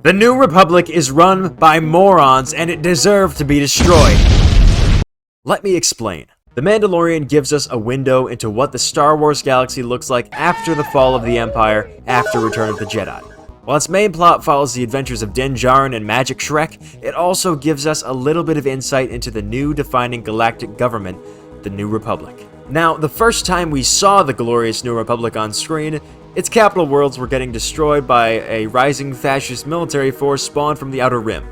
The New Republic is run by morons and it deserved to be destroyed. Let me explain. The Mandalorian gives us a window into what the Star Wars galaxy looks like after the fall of the Empire, after Return of the Jedi. While its main plot follows the adventures of Din Djarin and Magic Shrek, it also gives us a little bit of insight into the new defining galactic government, the New Republic. Now, the first time we saw the glorious New Republic on screen, its capital worlds were getting destroyed by a rising fascist military force spawned from the Outer Rim.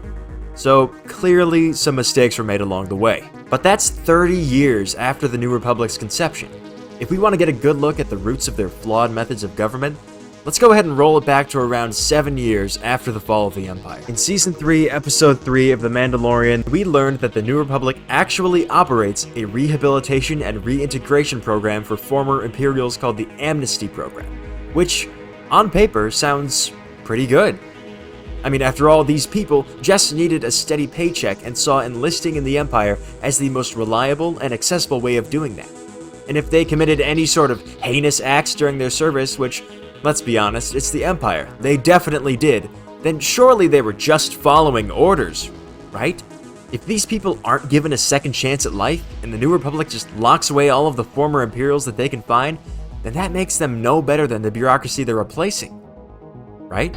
So, clearly some mistakes were made along the way. But that's 30 years after the New Republic's conception. If we want to get a good look at the roots of their flawed methods of government, let's go ahead and roll it back to around 7 years after the fall of the Empire. In Season 3, Episode 3 of The Mandalorian, we learned that the New Republic actually operates a rehabilitation and reintegration program for former Imperials called the Amnesty Program, which, on paper, sounds pretty good. I mean, after all, these people just needed a steady paycheck and saw enlisting in the Empire as the most reliable and accessible way of doing that. And if they committed any sort of heinous acts during their service, which, let's be honest, it's the Empire, they definitely did, then surely they were just following orders, right? If these people aren't given a second chance at life, and the New Republic just locks away all of the former Imperials that they can find, then that makes them no better than the bureaucracy they're replacing, right?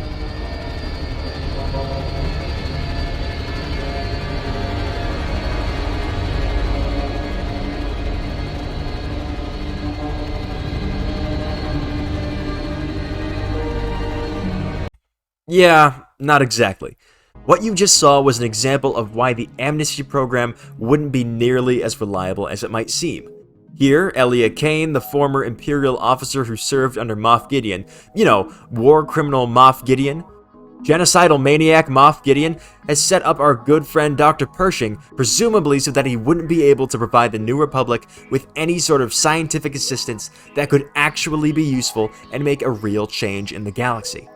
Yeah, not exactly. What you just saw was an example of why the amnesty program wouldn't be nearly as reliable as it might seem. Here, Elia Kane, the former Imperial officer who served under Moff Gideon, war criminal Moff Gideon, genocidal maniac Moff Gideon, has set up our good friend Dr. Pershing, presumably so that he wouldn't be able to provide the New Republic with any sort of scientific assistance that could actually be useful and make a real change in the galaxy.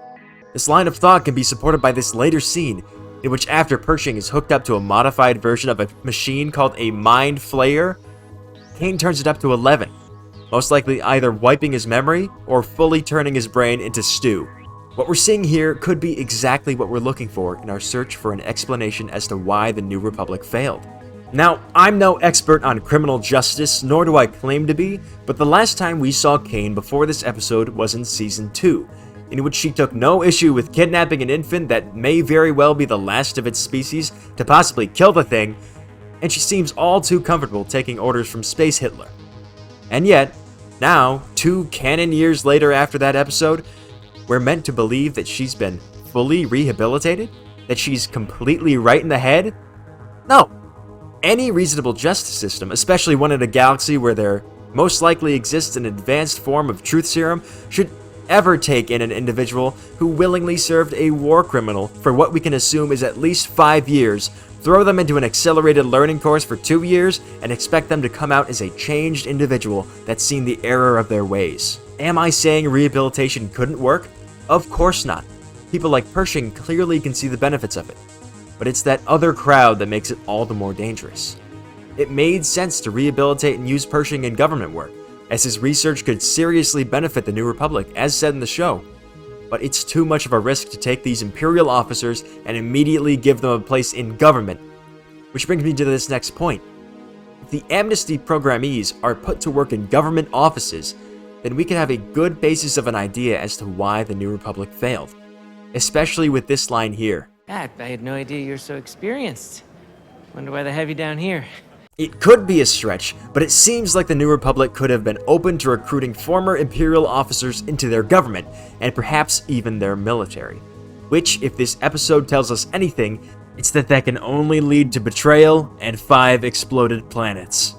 This line of thought can be supported by this later scene, in which after Pershing is hooked up to a modified version of a machine called a Mind Flayer, Kane turns it up to 11, most likely either wiping his memory or fully turning his brain into stew. What we're seeing here could be exactly what we're looking for in our search for an explanation as to why the New Republic failed. Now, I'm no expert on criminal justice, nor do I claim to be, but the last time we saw Kane before this episode was in Season 2, in which she took no issue with kidnapping an infant that may very well be the last of its species to possibly kill the thing, and she seems all too comfortable taking orders from Space Hitler. And yet, now, 2 canon years later after that episode, we're meant to believe that she's been fully rehabilitated? That she's completely right in the head? No. Any reasonable justice system, especially one in a galaxy where there most likely exists an advanced form of truth serum, should ever take in an individual who willingly served a war criminal for what we can assume is at least 5 years, throw them into an accelerated learning course for 2 years, and expect them to come out as a changed individual that's seen the error of their ways. Am I saying rehabilitation couldn't work? Of course not. People like Pershing clearly can see the benefits of it. But it's that other crowd that makes it all the more dangerous. It made sense to rehabilitate and use Pershing in government work, as his research could seriously benefit the New Republic, as said in the show. But it's too much of a risk to take these Imperial officers and immediately give them a place in government. Which brings me to this next point. If the amnesty programmees are put to work in government offices, then we can have a good basis of an idea as to why the New Republic failed. Especially with this line here. God, I had no idea you were so experienced. Wonder why they have you down here. It could be a stretch, but it seems like the New Republic could have been open to recruiting former Imperial officers into their government, and perhaps even their military. Which, if this episode tells us anything, it's that can only lead to betrayal and 5 exploded planets.